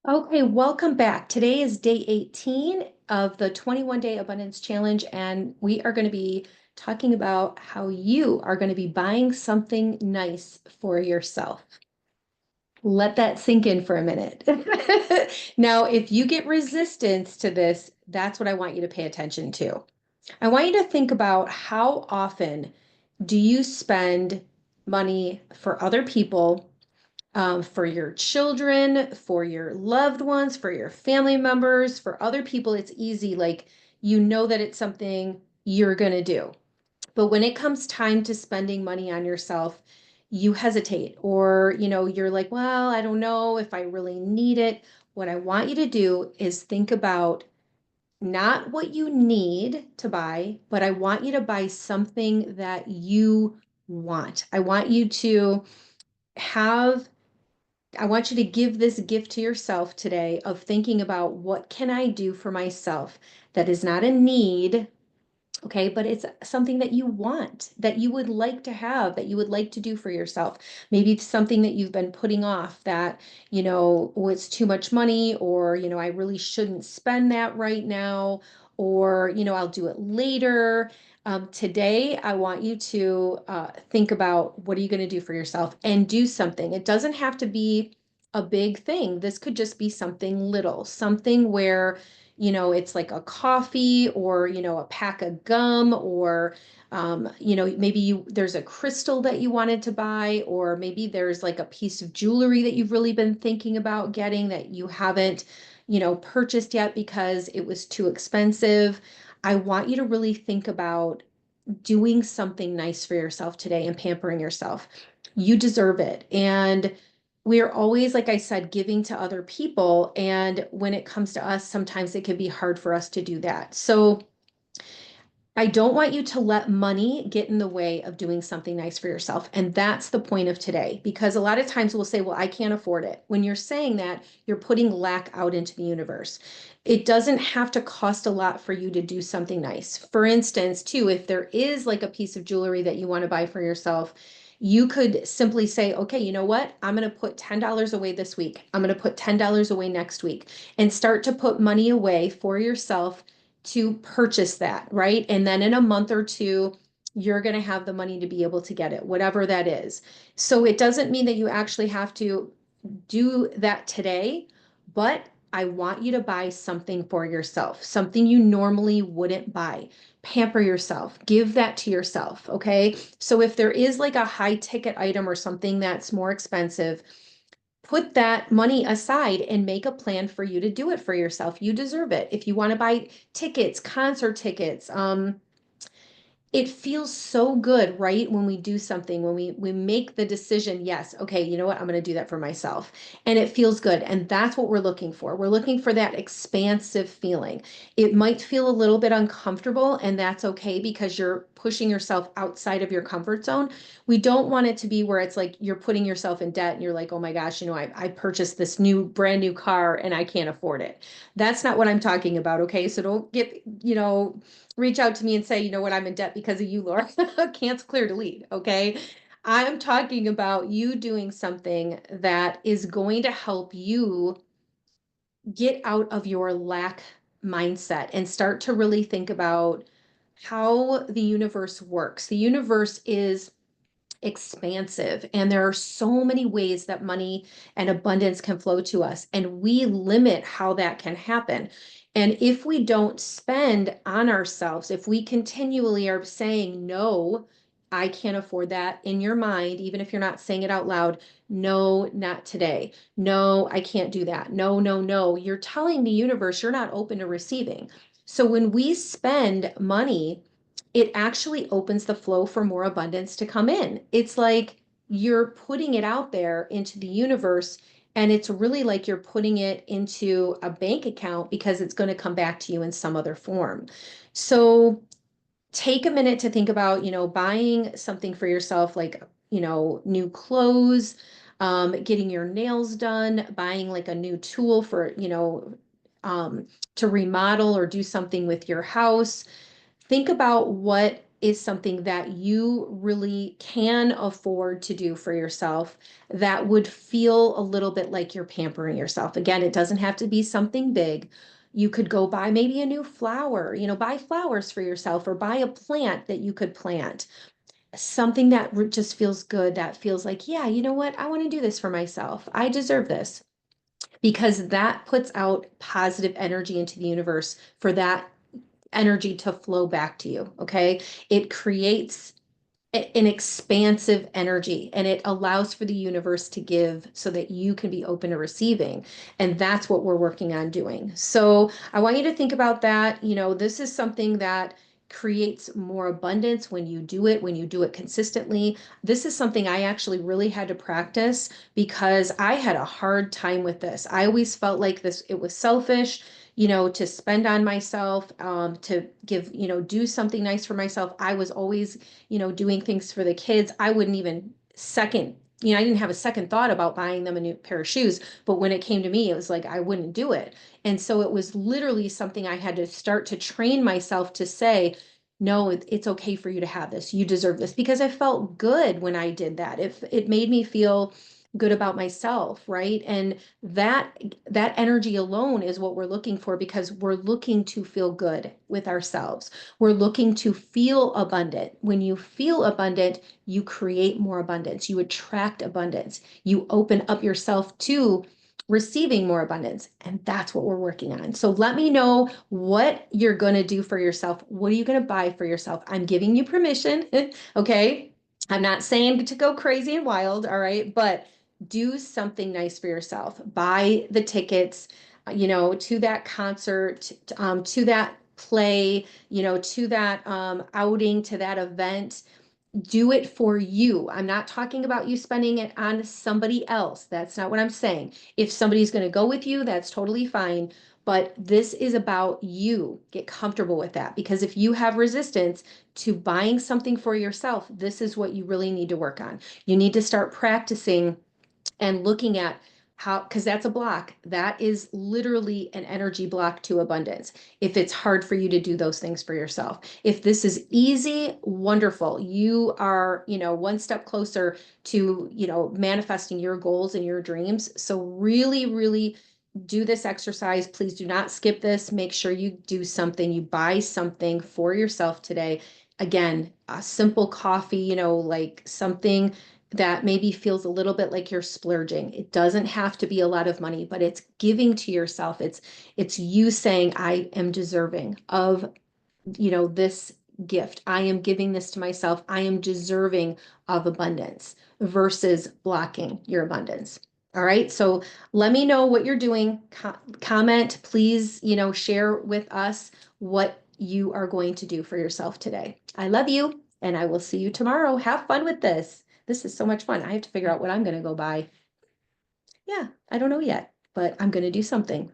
Okay, welcome back. Today is day 18 of the 21 Day Abundance Challenge, and we are going to be talking about how you are going to be buying something nice for yourself. Let that sink in for a minute. Now, if you get resistance to this, that's what I want you to pay attention to. I want you to think about how often do you spend money for other people, for your children, for your loved ones, for your family members, for other people. It's easy. Like, you know that it's something you're going to do. But when it comes time to spending money on yourself, you hesitate, or, you're like, well, I don't know if I really need it. What I want you to do is think about not what you need to buy, but I want you to buy something that you want. Have I want you to give this gift to yourself today of thinking about what can I do for myself that is not a need, okay, but it's something that you want, that you would like to have, that you would like to do for yourself. Maybe it's something that you've been putting off that, oh, it's too much money, or, I really shouldn't spend that right now, or, I'll do it later. Today, I want you to think about what are you going to do for yourself and do something. It doesn't have to be a big thing. This could just be something little, something where it's like a coffee, or, a pack of gum, or, maybe there's a crystal that you wanted to buy, or maybe there's like a piece of jewelry that you've really been thinking about getting that you haven't, purchased yet because it was too expensive. I want you to really think about doing something nice for yourself today and pampering yourself. You deserve it. And we are always, like I said, giving to other people. And when it comes to us, sometimes it can be hard for us to do that. So I don't want you to let money get in the way of doing something nice for yourself. And that's the point of today, because a lot of times we'll say, well, I can't afford it. When you're saying that, you're putting lack out into the universe. It doesn't have to cost a lot for you to do something nice. For instance, too, if there is like a piece of jewelry that you want to buy for yourself, you could simply say, okay, you know what? I'm going to put $10 away this week. I'm going to put $10 away next week, and start to put money away for yourself to purchase that, right? And then in a month or two, you're going to have the money to be able to get it, whatever that is. So it doesn't mean that you actually have to do that today, but I want you to buy something for yourself, something you normally wouldn't buy. Pamper yourself, give that to yourself, okay? So if there is like a high ticket item or something that's more expensive, put that money aside and make a plan for you to do it for yourself. You deserve it. If you want to buy tickets, concert tickets, it feels so good, right? When we do something, when we make the decision, yes, okay, you know what? I'm going to do that for myself. And it feels good. And that's what we're looking for. We're looking for that expansive feeling. It might feel a little bit uncomfortable, and that's okay because you're pushing yourself outside of your comfort zone. We don't want it to be where it's like you're putting yourself in debt and you're like, oh my gosh, I purchased this brand new car and I can't afford it. That's not what I'm talking about. Okay. So don't get, reach out to me and say, you know what, I'm in debt because of you, Laura. Can't clear to lead. Okay. I'm talking about you doing something that is going to help you get out of your lack mindset and start to really think about how the universe works. The universe is expansive, and there are so many ways that money and abundance can flow to us, and we limit how that can happen. And if we don't spend on ourselves, if we continually are saying no, I can't afford that in your mind, even if you're not saying it out loud, no, not today, no, I can't do that, no, no, no, you're telling the universe you're not open to receiving. So when we spend money, it actually opens the flow for more abundance to come in. It's like you're putting it out there into the universe, and it's really like you're putting it into a bank account because it's going to come back to you in some other form. So take a minute to think about, buying something for yourself, like, new clothes, getting your nails done, buying like a new tool for, to remodel or do something with your house. Think about what is something that you really can afford to do for yourself that would feel a little bit like you're pampering yourself? Again, it doesn't have to be something big. You could go buy maybe a new flower, buy flowers for yourself, or buy a plant that you could plant. Something that just feels good, that feels like, yeah, you know what? I want to do this for myself. I deserve this, because that puts out positive energy into the universe for that energy to flow back to you. Okay. It creates an expansive energy, and it allows for the universe to give so that you can be open to receiving. And that's what we're working on doing. So I want you to think about that. This is something that creates more abundance when you do it, when you do it consistently. This is something I actually really had to practice because I had a hard time with this. I always felt like it was selfish, to spend on myself, to give, do something nice for myself. I was always, doing things for the kids. I wouldn't even second, I didn't have a second thought about buying them a new pair of shoes. But when it came to me, it was like I wouldn't do it. And so it was literally something I had to start to train myself to say, no, it's okay for you to have this. You deserve this, because I felt good when I did that. If it made me feel good about myself, right? And that energy alone is what we're looking for, because we're looking to feel good with ourselves. We're looking to feel abundant. When you feel abundant, you create more abundance. You attract abundance. You open up yourself to receiving more abundance. And that's what we're working on. So let me know what you're going to do for yourself. What are you going to buy for yourself? I'm giving you permission. Okay. I'm not saying to go crazy and wild. All right. But do something nice for yourself. Buy the tickets, to that concert, to that play, to that outing, to that event. Do it for you. I'm not talking about you spending it on somebody else. That's not what I'm saying. If somebody's going to go with you, that's totally fine. But this is about you. Get comfortable with that, because if you have resistance to buying something for yourself, this is what you really need to work on. You need to start practicing and looking at how, because that's a block. That is literally an energy block to abundance. If it's hard for you to do those things for yourself, if this is easy, wonderful. You are, one step closer to, manifesting your goals and your dreams. So really, really do this exercise. Please do not skip this. Make sure you do something. You buy something for yourself today. Again, a simple coffee, like something that maybe feels a little bit like you're splurging. It doesn't have to be a lot of money, but it's giving to yourself. It's you saying, I am deserving of, this gift. I am giving this to myself. I am deserving of abundance, versus blocking your abundance. All right. So let me know what you're doing. Comment, please, share with us what you are going to do for yourself today. I love you, and I will see you tomorrow. Have fun with this. This is so much fun. I have to figure out what I'm going to go buy. Yeah, I don't know yet, but I'm going to do something.